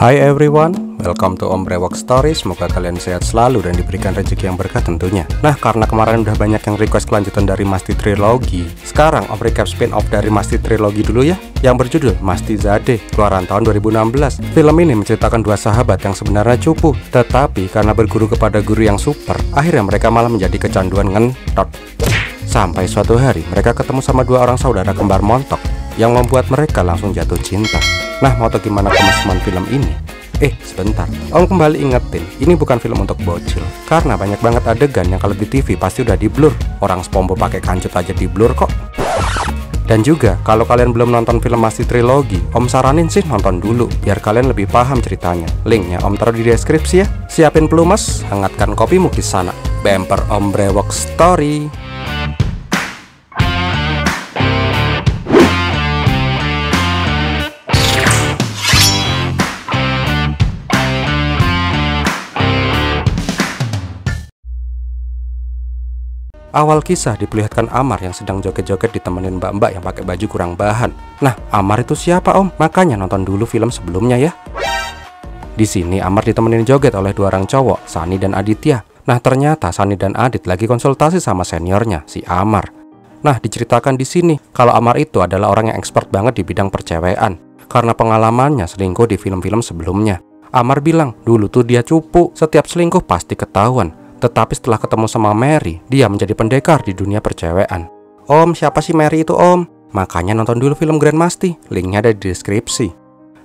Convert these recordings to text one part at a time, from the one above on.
Hai everyone, welcome to Om Brewok Story. Semoga kalian sehat selalu dan diberikan rezeki yang berkah tentunya. Nah, karena kemarin udah banyak yang request kelanjutan dari Masti Trilogy, sekarang Om recap spin-off dari Masti Trilogy dulu ya, yang berjudul Masti Zade, keluaran tahun 2016. Film ini menceritakan dua sahabat yang sebenarnya cupu, tetapi karena berguru kepada guru yang super, akhirnya mereka malah menjadi kecanduan ngentot. Sampai suatu hari mereka ketemu sama dua orang saudara kembar montok yang membuat mereka langsung jatuh cinta. Nah, mau tau gimana kemesuman film ini? Sebentar, Om kembali ingetin, ini bukan film untuk bocil. Karena banyak banget adegan yang kalau di TV pasti udah di blur. Orang SpongeBob pakai kancut aja di blur kok. Dan juga, kalau kalian belum nonton film Masti Trilogy, Om saranin sih nonton dulu, biar kalian lebih paham ceritanya. Linknya Om taruh di deskripsi ya. Siapin pelumas, hangatkan kopimu di sana. Bemper Om Brewok Story. Awal kisah diperlihatkan Amar yang sedang joget-joget ditemenin mbak-mbak yang pakai baju kurang bahan. Nah, Amar itu siapa Om? Makanya nonton dulu film sebelumnya ya. Di sini Amar ditemenin joget oleh dua orang cowok, Sani dan Aditya. Nah, ternyata Sani dan Adit lagi konsultasi sama seniornya, si Amar. Nah, diceritakan di sini kalau Amar itu adalah orang yang expert banget di bidang percewean karena pengalamannya selingkuh di film-film sebelumnya. Amar bilang, dulu tuh dia cupu, setiap selingkuh pasti ketahuan. Tetapi setelah ketemu sama Mary, dia menjadi pendekar di dunia percewean. Om, siapa sih Mary itu Om? Makanya nonton dulu film Grand Masti, linknya ada di deskripsi.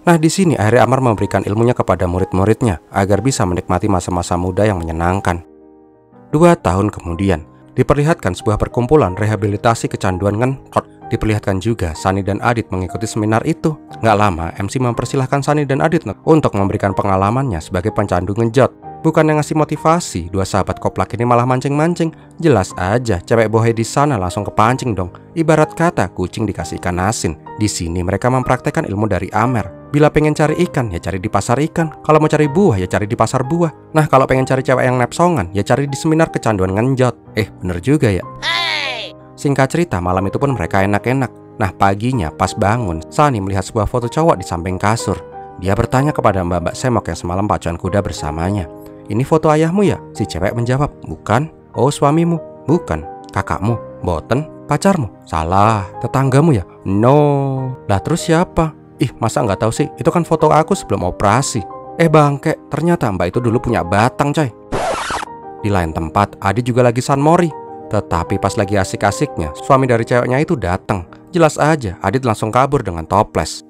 Nah, di sini akhirnya Amar memberikan ilmunya kepada murid-muridnya agar bisa menikmati masa-masa muda yang menyenangkan. 2 tahun kemudian, diperlihatkan sebuah perkumpulan rehabilitasi kecanduan ngentot. Diperlihatkan juga Sani dan Adit mengikuti seminar itu. Nggak lama, MC mempersilahkan Sani dan Adit untuk memberikan pengalamannya sebagai pencandu ngenjot. Bukan yang ngasih motivasi, dua sahabat koplak ini malah mancing-mancing. Jelas aja, cewek bohe di sana langsung kepancing dong. Ibarat kata kucing dikasih ikan asin. Di sini mereka mempraktekkan ilmu dari Amer. Bila pengen cari ikan, ya cari di pasar ikan. Kalau mau cari buah, ya cari di pasar buah. Nah, kalau pengen cari cewek yang nepsongan, ya cari di seminar kecanduan ngenjot. Bener juga ya. Singkat cerita, malam itu pun mereka enak-enak. Nah, paginya pas bangun, Sani melihat sebuah foto cowok di samping kasur. Dia bertanya kepada mbak-mbak semok yang semalam pacuan kuda bersamanya. Ini foto ayahmu ya? Si cewek menjawab, bukan. Oh, suamimu? Bukan. Kakakmu? Boten. Pacarmu? Salah. Tetanggamu ya? No. Lah terus siapa? Masa nggak tahu sih? Itu kan foto aku sebelum operasi. Bangke, ternyata mbak itu dulu punya batang coy. Di lain tempat, Adit juga lagi sunmori. Tetapi pas lagi asik-asiknya, suami dari ceweknya itu datang. Jelas aja, Adit langsung kabur dengan toples.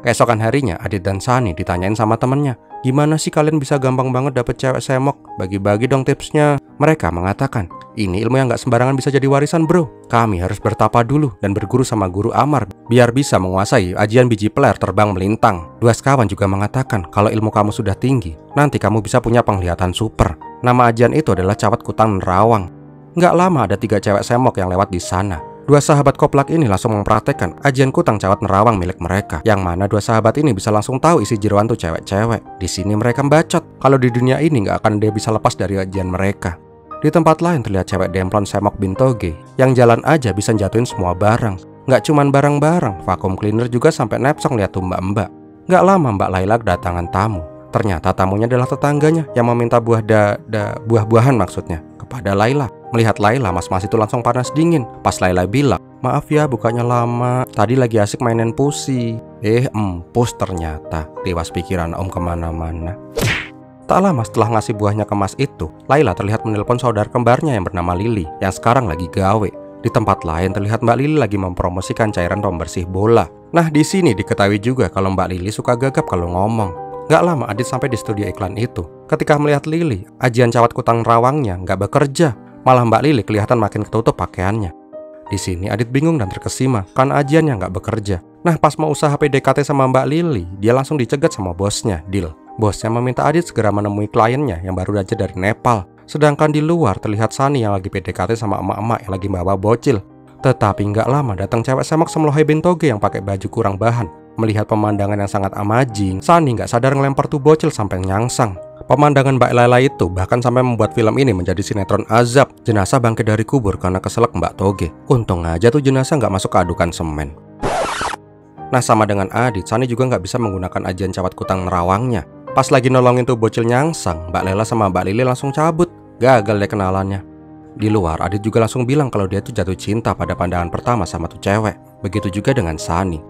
Keesokan harinya, Adit dan Sani ditanyain sama temennya, gimana sih kalian bisa gampang banget dapet cewek semok? Bagi-bagi dong tipsnya. Mereka mengatakan, ini ilmu yang gak sembarangan bisa jadi warisan bro. Kami harus bertapa dulu dan berguru sama guru Amar biar bisa menguasai ajian biji peler terbang melintang. Dua sekawan juga mengatakan, kalau ilmu kamu sudah tinggi, nanti kamu bisa punya penglihatan super. Nama ajian itu adalah Cawat Kutang Nerawang. Gak lama ada 3 cewek semok yang lewat di sana. Dua sahabat koplak ini langsung mempraktekkan ajian kutang cawat nerawang milik mereka. Yang mana dua sahabat ini bisa langsung tahu isi jeroan tuh cewek-cewek. Di sini mereka bacot. Kalau di dunia ini nggak akan dia bisa lepas dari ajian mereka. Di tempat lain terlihat cewek demplon semok bintoge yang jalan aja bisa jatuhin semua barang. Nggak cuman barang-barang, vacuum cleaner juga sampai nepsong lihat tuh mbak-mbak. Nggak lama Mbak Laila kedatangan tamu. Ternyata tamunya adalah tetangganya yang meminta buah-buahan maksudnya kepada Laila. Melihat Laila, mas-mas itu langsung panas dingin. Pas Laila bilang, maaf ya bukanya lama, tadi lagi asik mainin pusi. Empus ternyata. Dewas pikiran Om kemana-mana. Tak lama setelah ngasih buahnya ke mas itu, Laila terlihat menelpon saudara kembarnya yang bernama Lili, yang sekarang lagi gawe. Di tempat lain terlihat Mbak Lili lagi mempromosikan cairan pembersih bola. Nah, di sini diketahui juga kalau Mbak Lili suka gagap kalau ngomong. Gak lama Adit sampai di studio iklan itu. Ketika melihat Lili, ajian cawat kutang rawangnya gak bekerja. Malah Mbak Lili kelihatan makin ketutup pakaiannya. Di sini Adit bingung dan terkesima karena ajiannya nggak bekerja. Nah, pas mau usaha PDKT sama Mbak Lili, dia langsung dicegat sama bosnya, Dil. Bosnya meminta Adit segera menemui kliennya yang baru aja dari Nepal. Sedangkan di luar terlihat Sani yang lagi PDKT sama emak-emak yang lagi bawa bocil. Tetapi nggak lama datang cewek semok semelohai bintoge yang pakai baju kurang bahan. Melihat pemandangan yang sangat amazing, Sani nggak sadar ngelempar tuh bocil sampai nyangsang. Pemandangan Mbak Laila itu bahkan sampai membuat film ini menjadi sinetron azab. Jenazah bangkit dari kubur karena keselak Mbak Toge. Untung aja tuh jenazah nggak masuk ke adukan semen. Nah sama dengan Adit, Sani juga nggak bisa menggunakan ajian cawat kutang nerawangnya. Pas lagi nolongin tuh bocil nyangsang, Mbak Lela sama Mbak Lili langsung cabut. Gagal deh kenalannya. Di luar, Adit juga langsung bilang kalau dia tuh jatuh cinta pada pandangan pertama sama tuh cewek. Begitu juga dengan Sani.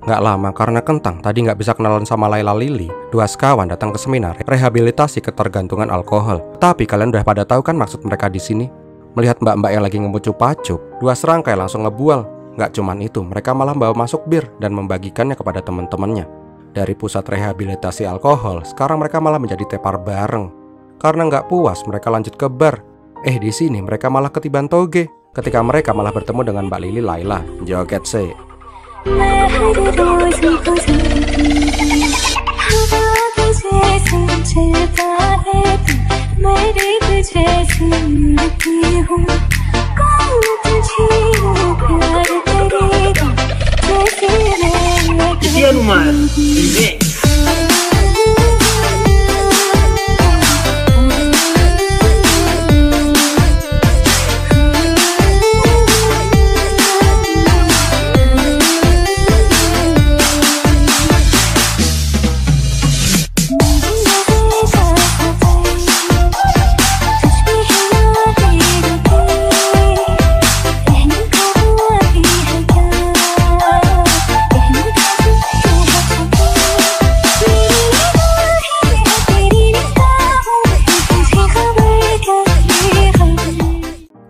Nggak lama karena Kentang tadi nggak bisa kenalan sama Laila Lili, dua sekawan datang ke seminar rehabilitasi ketergantungan alkohol. Tapi kalian udah pada tahu kan maksud mereka di sini? Melihat mbak-mbak yang lagi ngemucup-pacup, dua serangkai langsung ngebual. Nggak cuman itu, mereka malah bawa masuk bir dan membagikannya kepada teman-temannya. Dari pusat rehabilitasi alkohol, sekarang mereka malah menjadi tepar bareng. Karena nggak puas, mereka lanjut ke bar. Di sini mereka malah ketiban toge. Ketika mereka malah bertemu dengan Mbak Lili Laila. Joget sih.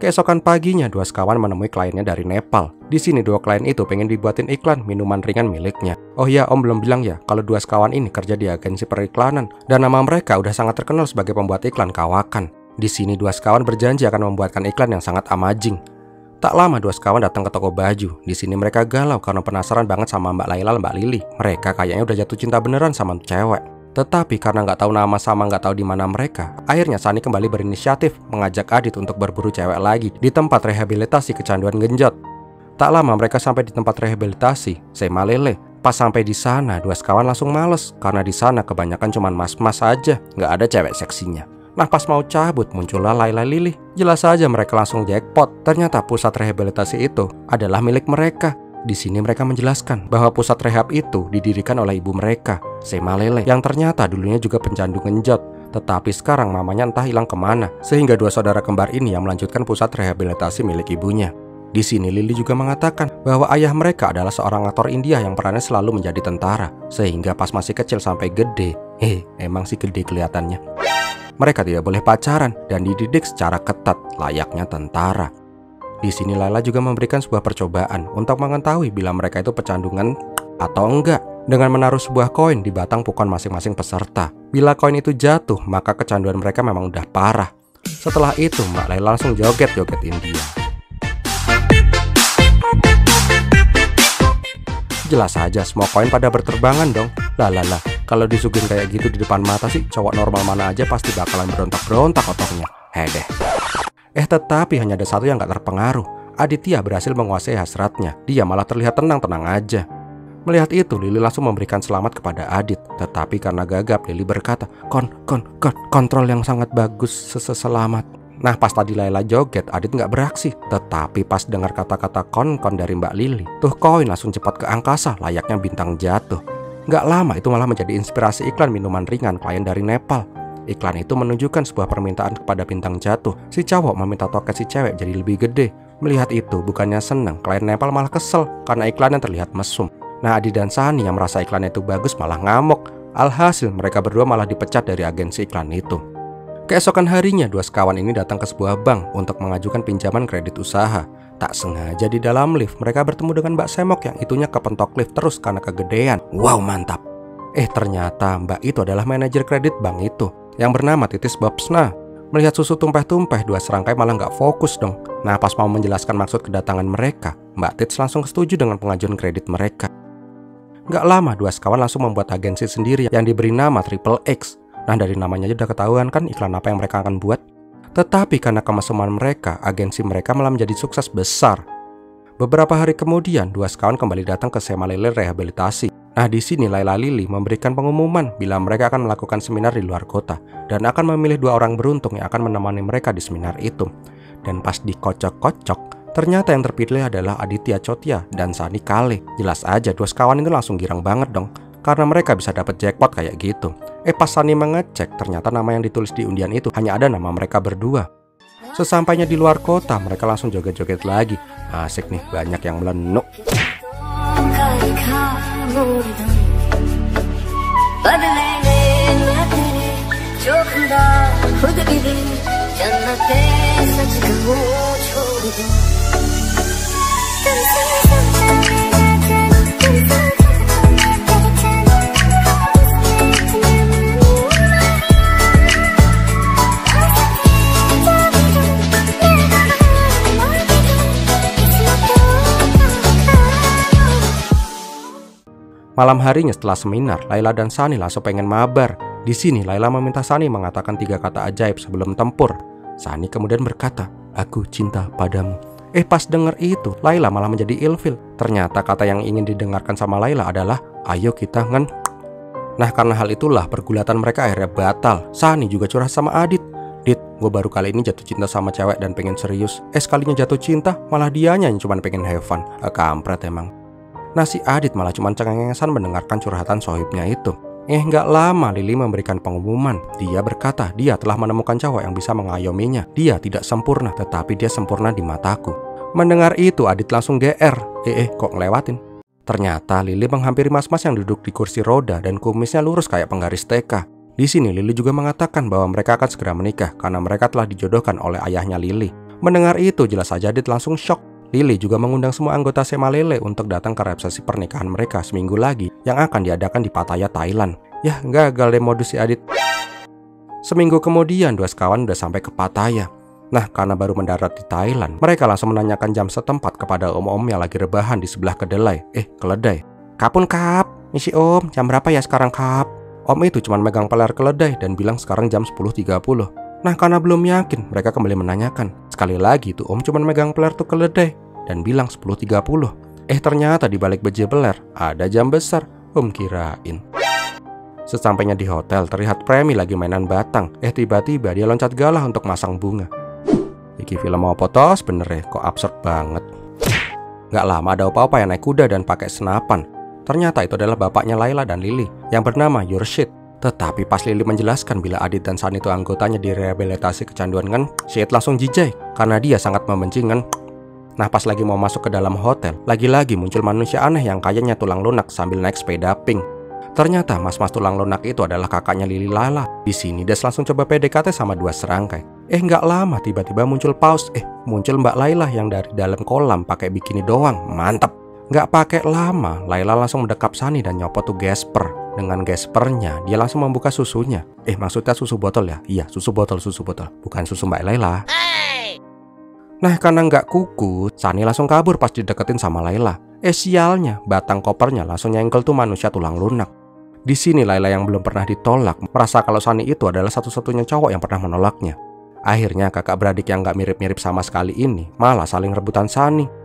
Keesokan paginya, dua sekawan menemui kliennya dari Nepal. Di sini dua klien itu pengen dibuatin iklan minuman ringan miliknya. Oh ya, Om belum bilang ya, kalau dua sekawan ini kerja di agensi periklanan dan nama mereka udah sangat terkenal sebagai pembuat iklan kawakan. Di sini dua sekawan berjanji akan membuatkan iklan yang sangat amazing. Tak lama dua sekawan datang ke toko baju. Di sini mereka galau karena penasaran banget sama Mbak Laila dan Mbak Lili. Mereka kayaknya udah jatuh cinta beneran sama cewek. Tetapi karena nggak tahu nama sama nggak tahu di mana mereka, akhirnya Sani kembali berinisiatif mengajak Adit untuk berburu cewek lagi di tempat rehabilitasi kecanduan genjot. Tak lama mereka sampai di tempat rehabilitasi Sema Lele. Pas sampai di sana, dua sekawan langsung males karena di sana kebanyakan cuman mas-mas aja, nggak ada cewek seksinya. Nah pas mau cabut muncullah Laila Lili. Jelas saja mereka langsung jackpot. Ternyata pusat rehabilitasi itu adalah milik mereka. Di sini mereka menjelaskan bahwa pusat rehab itu didirikan oleh ibu mereka, Sema Lele, yang ternyata dulunya juga pencandu genjot. Tetapi sekarang mamanya entah hilang kemana, sehingga dua saudara kembar ini yang melanjutkan pusat rehabilitasi milik ibunya. Di sini Lili juga mengatakan bahwa ayah mereka adalah seorang aktor India yang perannya selalu menjadi tentara, sehingga pas masih kecil sampai gede, emang sih gede kelihatannya, mereka tidak boleh pacaran dan dididik secara ketat layaknya tentara. Di sini Laila juga memberikan sebuah percobaan untuk mengetahui bila mereka itu pecandungan atau enggak, dengan menaruh sebuah koin di batang pukon masing-masing peserta. Bila koin itu jatuh, maka kecanduan mereka memang udah parah. Setelah itu, Mbak Laila langsung joget-joget India. Jelas saja semua koin pada berterbangan dong. Lah, kalau disuguhin kayak gitu di depan mata sih, cowok normal mana aja pasti bakalan berontak-berontak otaknya. Hedeh. Tetapi hanya ada satu yang gak terpengaruh. Aditya berhasil menguasai hasratnya. Dia malah terlihat tenang-tenang aja. Melihat itu, Lili langsung memberikan selamat kepada Adit. Tetapi karena gagap, Lili berkata, kontrol yang sangat bagus, selamat. Nah pas tadi Laila joget, Adit gak beraksi. Tetapi pas dengar kata-kata kon dari Mbak Lili, tuh koin langsung cepat ke angkasa layaknya bintang jatuh. Gak lama itu malah menjadi inspirasi iklan minuman ringan klien dari Nepal. Iklan itu menunjukkan sebuah permintaan kepada bintang jatuh. Si cowok meminta toket si cewek jadi lebih gede. Melihat itu bukannya senang, klien Nepal malah kesel karena iklannya terlihat mesum. Nah Adi dan Sani yang merasa iklannya itu bagus malah ngamuk. Alhasil mereka berdua malah dipecat dari agensi iklan itu. Keesokan harinya dua sekawan ini datang ke sebuah bank untuk mengajukan pinjaman kredit usaha. Tak sengaja di dalam lift mereka bertemu dengan Mbak Semok yang itunya kepentok lift terus karena kegedean. Wow mantap. Ternyata Mbak itu adalah manajer kredit bank itu yang bernama Titis Babsna. Melihat susu tumpeh-tumpeh, dua serangkai malah nggak fokus dong. Nah pas mau menjelaskan maksud kedatangan mereka, Mbak Tits langsung setuju dengan pengajuan kredit mereka. Nggak lama dua sekawan langsung membuat agensi sendiri yang diberi nama Triple X. Nah dari namanya aja udah ketahuan kan iklan apa yang mereka akan buat. Tetapi karena kemesuman mereka, agensi mereka malah menjadi sukses besar. Beberapa hari kemudian, dua sekawan kembali datang ke Sema Lele Rehabilitasi. Nah di sini Laila Lili memberikan pengumuman bila mereka akan melakukan seminar di luar kota dan akan memilih dua orang beruntung yang akan menemani mereka di seminar itu. Dan pas dikocok-kocok, Ternyata yang terpilih adalah Aditya Chotia dan Sunny Kale. Jelas aja dua sekawan itu langsung girang banget dong, karena mereka bisa dapat jackpot kayak gitu. Pas Sunny mengecek, ternyata nama yang ditulis di undian itu hanya ada nama mereka berdua. Sesampainya di luar kota, mereka langsung joget-joget lagi. Asik nih, banyak yang melenuk. Malam harinya setelah seminar, Layla dan Sunny langsung pengen mabar. Di sini Layla meminta Sunny mengatakan 3 kata ajaib sebelum tempur. Sunny kemudian berkata, "Aku cinta padamu." Pas denger itu, Layla malah menjadi ilfil. Ternyata kata yang ingin didengarkan sama Layla adalah, "Ayo kita ngen." Nah, karena hal itulah pergulatan mereka akhirnya batal. Sunny juga curhat sama Adit. "Dit, gue baru kali ini jatuh cinta sama cewek dan pengen serius. Sekalinya jatuh cinta, malah dianya yang cuma pengen have fun." Kampret emang. Nah, si Adit malah cuma cengengesan mendengarkan curhatan sohibnya itu. Nggak lama Lily memberikan pengumuman. Dia berkata dia telah menemukan cowok yang bisa mengayominya. Dia tidak sempurna, tetapi dia sempurna di mataku. Mendengar itu Adit langsung GR. Kok ngelewatin? Ternyata Lily menghampiri mas-mas yang duduk di kursi roda dan kumisnya lurus kayak penggaris TK. Di sini Lily juga mengatakan bahwa mereka akan segera menikah karena mereka telah dijodohkan oleh ayahnya Lily. Mendengar itu jelas saja Adit langsung shock. Lily juga mengundang semua anggota Semalele untuk datang ke resepsi pernikahan mereka seminggu lagi yang akan diadakan di Pattaya, Thailand. Yah, gagal deh modus si Adit. Seminggu kemudian dua sekawan udah sampai ke Pattaya. Nah, karena baru mendarat di Thailand, mereka langsung menanyakan jam setempat kepada om-om yang lagi rebahan di sebelah kedelai. Keledai. "Kapun kap, misi om, jam berapa ya sekarang kap?" Om itu cuma megang peler keledai dan bilang sekarang jam 10.30. Nah, karena belum yakin, mereka kembali menanyakan. Sekali lagi tuh om cuma megang peler tuh keledai dan bilang 10.30. Ternyata di balik beje peler ada jam besar. Om kirain. Sesampainya di hotel, terlihat Premi lagi mainan batang. Tiba-tiba dia loncat galah untuk masang bunga. Iki film mau potos bener ya, kok absurd banget. Gak lama ada opa-opa yang naik kuda dan pakai senapan. Ternyata itu adalah bapaknya Layla dan Lily yang bernama Yurshid. Tetapi pas Lily menjelaskan bila Adit dan Sunny itu anggotanya direhabilitasi kecanduan ngen, Syed langsung jijai karena dia sangat membenci ngen. Nah, pas lagi mau masuk ke dalam hotel, lagi-lagi muncul manusia aneh yang kayaknya tulang lunak sambil naik sepeda pink. Ternyata mas-mas tulang lunak itu adalah kakaknya Lily Lala. Di sini Des langsung coba PDKT sama dua serangkai. Nggak lama tiba-tiba muncul paus. Muncul Mbak Layla yang dari dalam kolam pakai bikini doang. Mantap. Nggak pakai lama, Layla langsung mendekap Sunny dan nyopot tuh gesper. Dengan gespernya, dia langsung membuka susunya. Maksudnya susu botol ya? Iya, susu botol. Bukan susu Mbak Layla. Nah, karena nggak kuku, Sunny langsung kabur pas dideketin sama Layla. Sialnya, batang kopernya langsung nyenggol tuh manusia tulang lunak. Di sini Layla yang belum pernah ditolak merasa kalau Sunny itu adalah satu-satunya cowok yang pernah menolaknya. Akhirnya kakak beradik yang nggak mirip-mirip sama sekali ini malah saling rebutan Sunny.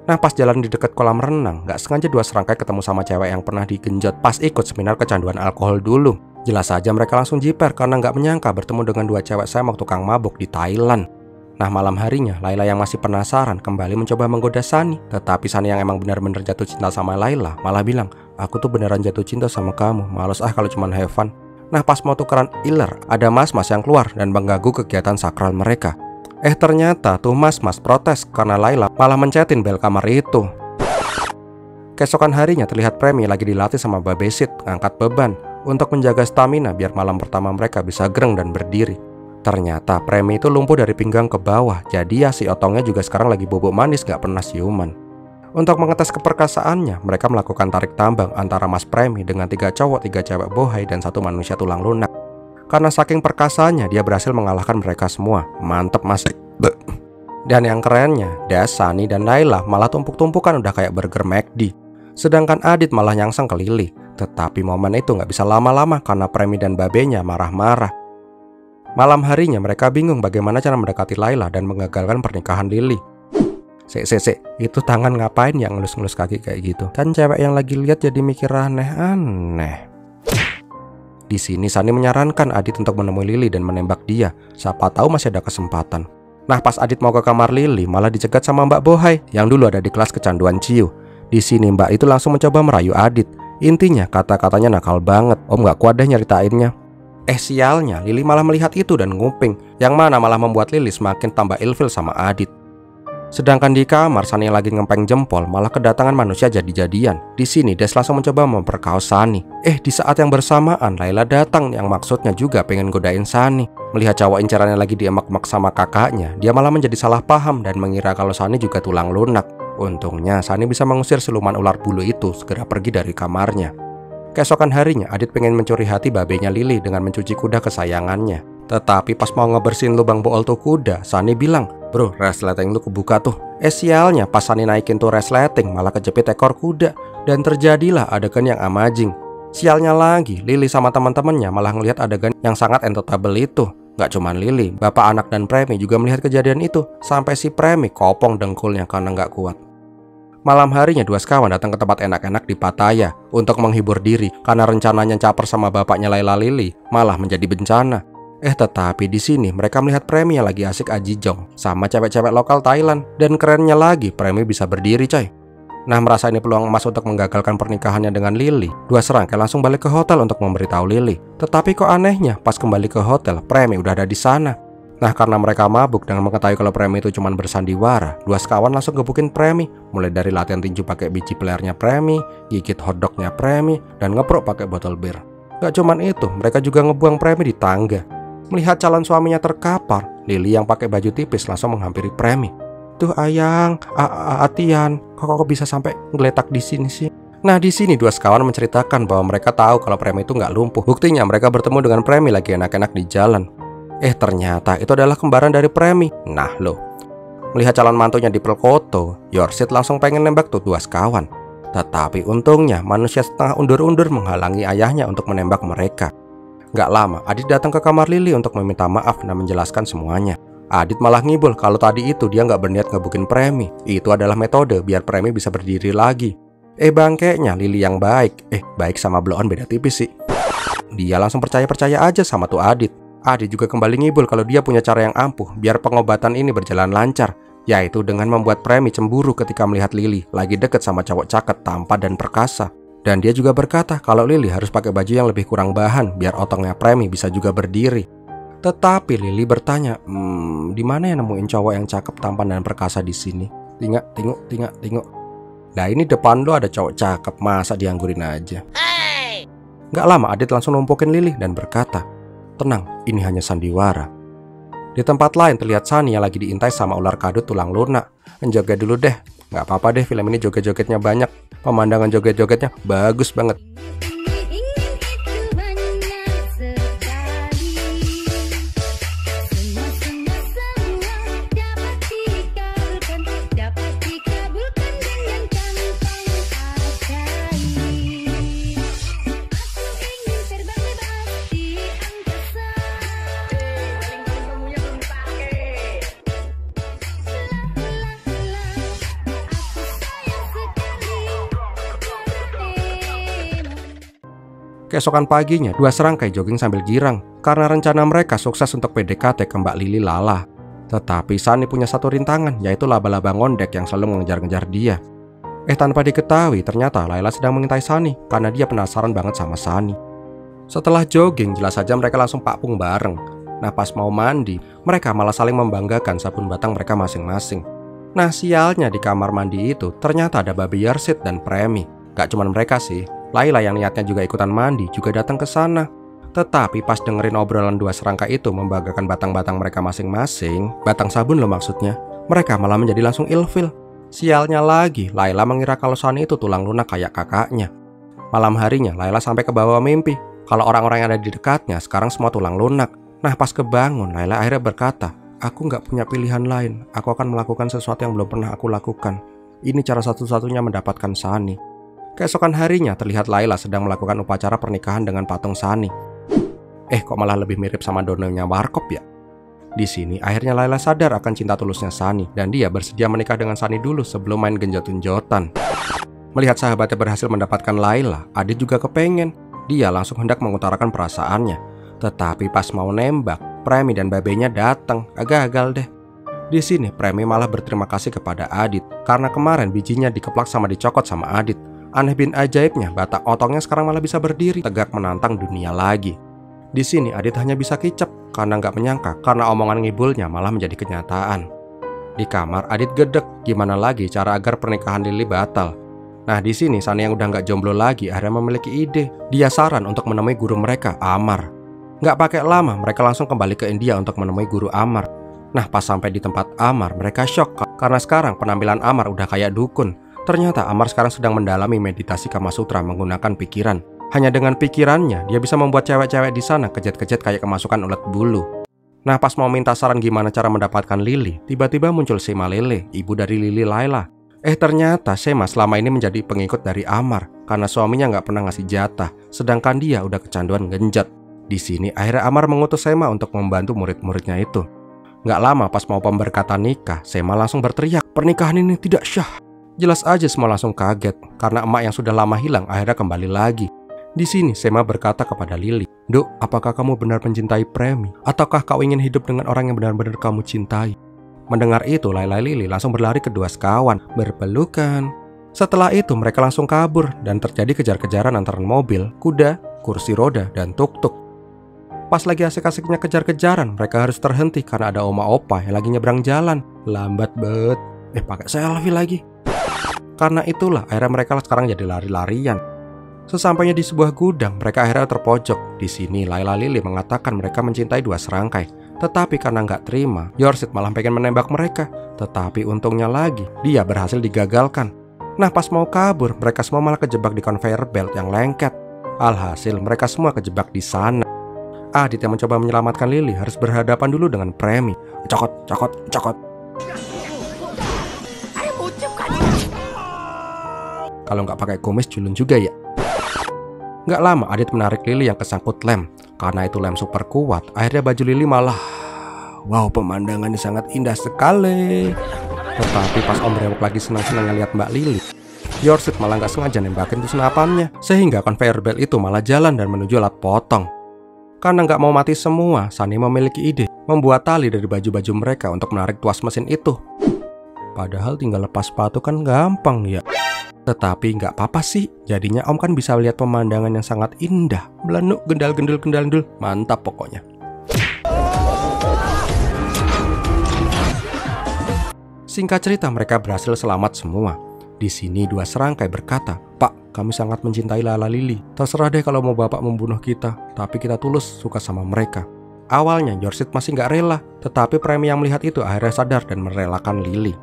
Nah, pas jalan di dekat kolam renang, nggak sengaja dua serangkai ketemu sama cewek yang pernah digenjot pas ikut seminar kecanduan alkohol dulu. Jelas saja mereka langsung jiper karena nggak menyangka bertemu dengan dua cewek semok tukang mabuk di Thailand. Nah, malam harinya Layla yang masih penasaran kembali mencoba menggoda Sunny. Tetapi Sunny yang emang benar-benar jatuh cinta sama Layla malah bilang, "Aku tuh beneran jatuh cinta sama kamu, males kalau cuman have fun." Nah, pas mau tukeran iler, ada mas-mas yang keluar dan mengganggu kegiatan sakral mereka. Ternyata tuh mas-mas protes karena Layla malah mencetin bel kamar itu. Keesokan harinya terlihat Premi lagi dilatih sama Babesit ngangkat beban untuk menjaga stamina biar malam pertama mereka bisa gereng dan berdiri. Ternyata Premi itu lumpuh dari pinggang ke bawah, jadi ya si otongnya juga sekarang lagi bobok manis gak pernah siuman. Untuk mengetes keperkasaannya, mereka melakukan tarik tambang antara Mas Premi dengan 3 cowok, 3 cewek bohai, dan 1 manusia tulang lunak. Karena saking perkasanya, dia berhasil mengalahkan mereka semua. Mantep mas. Dan yang kerennya, Des, Sunny, dan Layla malah tumpuk-tumpukan udah kayak burger McD. Sedangkan Adit malah nyangsang ke Lily. Tetapi momen itu gak bisa lama-lama karena Premi dan babenya marah-marah. Malam harinya mereka bingung bagaimana cara mendekati Layla dan mengagalkan pernikahan Lily. Itu tangan ngapain yang ngelus-ngelus kaki kayak gitu? Kan cewek yang lagi lihat jadi mikir aneh-aneh. Di sini Sunny menyarankan Adit untuk menemui Lily dan menembak dia. Siapa tahu masih ada kesempatan. Nah pas Adit mau ke kamar Lili malah dicegat sama Mbak Bohai yang dulu ada di kelas kecanduan ciu. Di sini Mbak itu langsung mencoba merayu Adit. Intinya kata-katanya nakal banget. Om gak kuat deh nyeritainnya. Sialnya Lili malah melihat itu dan nguping, yang mana malah membuat Lili semakin tambah ilfil sama Adit. Sedangkan di kamar Sunny lagi ngempeng jempol malah kedatangan manusia jadi-jadian. Di sini Des langsung mencoba memperkaos Sunny. Di saat yang bersamaan Layla datang yang maksudnya juga pengen godain Sunny. Melihat cowok incerannya lagi diemak-emak sama kakaknya, dia malah menjadi salah paham dan mengira kalau Sunny juga tulang lunak. Untungnya Sunny bisa mengusir siluman ular bulu itu segera pergi dari kamarnya. Keesokan harinya Adit pengen mencuri hati babenya Lili dengan mencuci kuda kesayangannya. Tetapi pas mau ngebersihin lubang bool tuh kuda, Sunny bilang, "Bro, resleting lu kebuka tuh." Sialnya pas Sunny naikin tuh resleting malah kejepit ekor kuda. Dan terjadilah adegan yang amazing. Sialnya lagi, Lili sama teman-temannya malah ngelihat adegan yang sangat entertainable itu. Gak cuman Lili, bapak anak dan Premi juga melihat kejadian itu. Sampai si Premi kopong dengkulnya karena gak kuat. Malam harinya dua sekawan datang ke tempat enak-enak di Pattaya untuk menghibur diri karena rencananya caper sama bapaknya Layla Lili malah menjadi bencana. Tetapi di sini mereka melihat Premi yang lagi asik ajijong sama cewek-cewek lokal Thailand. Dan kerennya lagi, Premi bisa berdiri coy. Nah merasa ini peluang emas untuk menggagalkan pernikahannya dengan Lili, dua serangkai langsung balik ke hotel untuk memberitahu Lili. Tetapi kok anehnya, pas kembali ke hotel, Premi udah ada di sana. Nah karena mereka mabuk dengan mengetahui kalau Premi itu cuma bersandiwara, dua sekawan langsung gebukin Premi. Mulai dari latihan tinju pakai biji pelernya Premi, gigit hotdognya Premi, dan ngeprok pakai botol bir. Gak cuman itu, mereka juga ngebuang Premi di tangga. Melihat calon suaminya terkapar, Lili yang pakai baju tipis langsung menghampiri Premi. "Tuh ayang, Atian, kok bisa sampai ngeletak di sini sih?" Nah di sini dua sekawan menceritakan bahwa mereka tahu kalau Premi itu nggak lumpuh. Buktinya mereka bertemu dengan Premi lagi enak-enak di jalan. Ternyata itu adalah kembaran dari Premi. Nah loh, melihat calon mantunya diperkoto, Yorsit langsung pengen nembak tuh dua sekawan. Tetapi untungnya manusia setengah undur-undur menghalangi ayahnya untuk menembak mereka. Gak lama, Adit datang ke kamar Lili untuk meminta maaf dan menjelaskan semuanya. Adit malah ngibul kalau tadi itu dia gak berniat ngebukin Premi. Itu adalah metode biar Premi bisa berdiri lagi. Bangkeknya Lili yang baik. Baik sama blow-on beda tipis sih. Dia langsung percaya-percaya aja sama tuh Adit. Adit juga kembali ngibul kalau dia punya cara yang ampuh biar pengobatan ini berjalan lancar, yaitu dengan membuat Premi cemburu ketika melihat Lili lagi deket sama cowok cakep, tampan dan perkasa. Dan dia juga berkata kalau Lili harus pakai baju yang lebih kurang bahan biar otongnya Premi bisa juga berdiri. Tetapi Lili bertanya, di mana ya nemuin cowok yang cakep, tampan dan perkasa di sini? Tengok. Nah ini depan lo ada cowok cakep, masa dianggurin aja? Gak lama Adit langsung numpukin Lili dan berkata, "Tenang, ini hanya sandiwara." Di tempat lain terlihat Sunny yang lagi diintai sama ular kadut tulang lunak. "Joget dulu deh." Gak apa-apa deh, film ini joget-jogetnya banyak. Pemandangan joget-jogetnya bagus banget. Keesokan paginya, dua serangkai jogging sambil girang karena rencana mereka sukses untuk PDKT ke Mbak Lili Lala. Tetapi Sunny punya satu rintangan, yaitu laba-laba ngondek yang selalu mengejar-ngejar dia. Tanpa diketahui, ternyata Layla sedang mengintai Sunny karena dia penasaran banget sama Sunny. Setelah jogging, jelas saja mereka langsung pakpung bareng. Nah pas mau mandi, mereka malah saling membanggakan sabun batang mereka masing-masing. Nah sialnya di kamar mandi itu ternyata ada Babi Yorsit dan Premi. Gak cuman mereka sih, Layla yang niatnya juga ikutan mandi juga datang ke sana. Tetapi pas dengerin obrolan dua serangka itu membanggakan batang-batang mereka masing-masing, batang sabun loh maksudnya, mereka malah menjadi langsung ilfil. Sialnya lagi, Layla mengira kalau Sunny itu tulang lunak kayak kakaknya. Malam harinya Layla sampai ke bawah mimpi kalau orang-orang yang ada di dekatnya sekarang semua tulang lunak. Nah pas kebangun, Layla akhirnya berkata, "Aku gak punya pilihan lain, aku akan melakukan sesuatu yang belum pernah aku lakukan. Ini cara satu-satunya mendapatkan Sunny." Keesokan harinya terlihat Layla sedang melakukan upacara pernikahan dengan patung Sunny. Kok malah lebih mirip sama Dononya Warkop ya? Di sini akhirnya Layla sadar akan cinta tulusnya Sunny dan dia bersedia menikah dengan Sunny dulu sebelum main genjot-genjotan. Melihat sahabatnya berhasil mendapatkan Layla, Adit juga kepengen. Dia langsung hendak mengutarakan perasaannya. Tetapi pas mau nembak, Premi dan babenya datang. Gagal deh. Di sini Premi malah berterima kasih kepada Adit karena kemarin bijinya dikeplak sama dicokot sama Adit. Aneh bin ajaibnya, Batak Otongnya sekarang malah bisa berdiri tegak menantang dunia lagi. Di sini Adit hanya bisa kicep karena nggak menyangka karena omongan ngibulnya malah menjadi kenyataan. Di kamar Adit gedek, gimana lagi cara agar pernikahan Lily batal. Nah di sini Sunny yang udah nggak jomblo lagi akhirnya memiliki ide. Dia saran untuk menemui guru mereka, Amar. Nggak pakai lama mereka langsung kembali ke India untuk menemui guru Amar. Nah pas sampai di tempat Amar mereka shock karena sekarang penampilan Amar udah kayak dukun. Ternyata Amar sekarang sedang mendalami meditasi Kama Sutra menggunakan pikiran. Hanya dengan pikirannya dia bisa membuat cewek-cewek di sana kejat-kejat kayak kemasukan ulat bulu. Nah pas mau minta saran gimana cara mendapatkan Lily, tiba-tiba muncul Sema Lele, ibu dari Lily Laila. Ternyata Sema selama ini menjadi pengikut dari Amar karena suaminya nggak pernah ngasih jatah, sedangkan dia udah kecanduan genjot. Di sini akhirnya Amar mengutus Sema untuk membantu murid-muridnya itu. Nggak lama pas mau pemberkatan nikah, Sema langsung berteriak, pernikahan ini tidak syah. Jelas aja semua langsung kaget karena emak yang sudah lama hilang akhirnya kembali lagi. Di sini Sema berkata kepada Lily, "Duk, apakah kamu benar mencintai Premi? Ataukah kau ingin hidup dengan orang yang benar-benar kamu cintai?" Mendengar itu, Laila Lily langsung berlari ke dua sekawan, berpelukan. Setelah itu mereka langsung kabur dan terjadi kejar-kejaran antara mobil, kuda, kursi roda, dan tuk-tuk. Pas lagi asik-asiknya kejar-kejaran, mereka harus terhenti karena ada oma opa yang lagi nyebrang jalan. Lambat bet. Pakai selfie lagi. Karena itulah akhirnya mereka sekarang jadi lari-larian. Sesampainya di sebuah gudang, mereka akhirnya terpojok. Di sini Laila Lily mengatakan mereka mencintai dua serangkai. Tetapi karena nggak terima, Yorsit malah pengen menembak mereka. Tetapi untungnya lagi, dia berhasil digagalkan. Nah pas mau kabur, mereka semua malah kejebak di conveyor belt yang lengket. Alhasil mereka semua kejebak di sana. Adit yang mencoba menyelamatkan Lily harus berhadapan dulu dengan Premi. Cokot, cokot, cokot. Kalau nggak pakai kumis culun juga ya. Nggak lama Adit menarik Lily yang kesangkut lem. Karena itu lem super kuat, akhirnya baju Lily malah... Wow, pemandangannya sangat indah sekali. Tetapi pas Om Brewok lagi senang-senang ngeliat Mbak Lily, Yorsit malah nggak sengaja nembakin tuh senapannya. Sehingga conveyor belt itu malah jalan dan menuju alat potong. Karena nggak mau mati semua, Sunny memiliki ide membuat tali dari baju-baju mereka untuk menarik tuas mesin itu. Padahal tinggal lepas sepatu kan gampang ya. Tetapi nggak apa-apa sih, jadinya Om kan bisa lihat pemandangan yang sangat indah. Belanuk, gendal-gendul, mantap pokoknya. Singkat cerita mereka berhasil selamat semua. Di sini dua serangkai berkata, "Pak, kami sangat mencintai Laila Lily. Terserah deh kalau mau Bapak membunuh kita, tapi kita tulus suka sama mereka." Awalnya Yorsit masih nggak rela, tetapi Premi yang melihat itu akhirnya sadar dan merelakan Lily.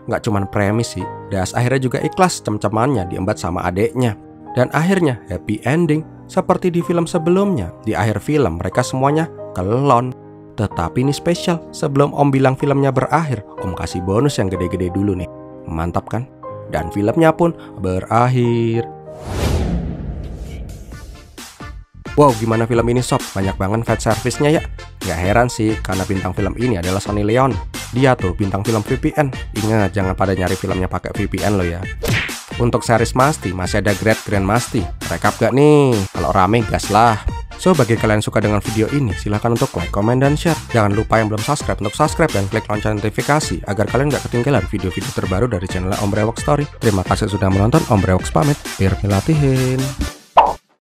Nggak cuman Premi sih, Das akhirnya juga ikhlas cem-cemannya diembat sama adeknya. Dan akhirnya happy ending seperti di film sebelumnya. Di akhir film mereka semuanya kelon. Tetapi ini spesial, sebelum Om bilang filmnya berakhir, Om kasih bonus yang gede-gede dulu nih. Mantap kan? Dan filmnya pun berakhir. Wow, gimana film ini sob? Banyak banget fan service-nya ya. Gak heran sih, karena bintang film ini adalah Sonny Leon. Dia tuh bintang film VPN. Ingat, jangan pada nyari filmnya pakai VPN lo ya. Untuk series Masti, masih ada Great Grand Masti. Rekap gak nih? Kalau rame, gas lah. So, bagi kalian suka dengan video ini, silahkan untuk like, comment, dan share. Jangan lupa yang belum subscribe untuk subscribe dan klik lonceng notifikasi agar kalian gak ketinggalan video-video terbaru dari channel Om Brewok Story. Terima kasih sudah menonton. Om Brewok pamit. Biar milatihin.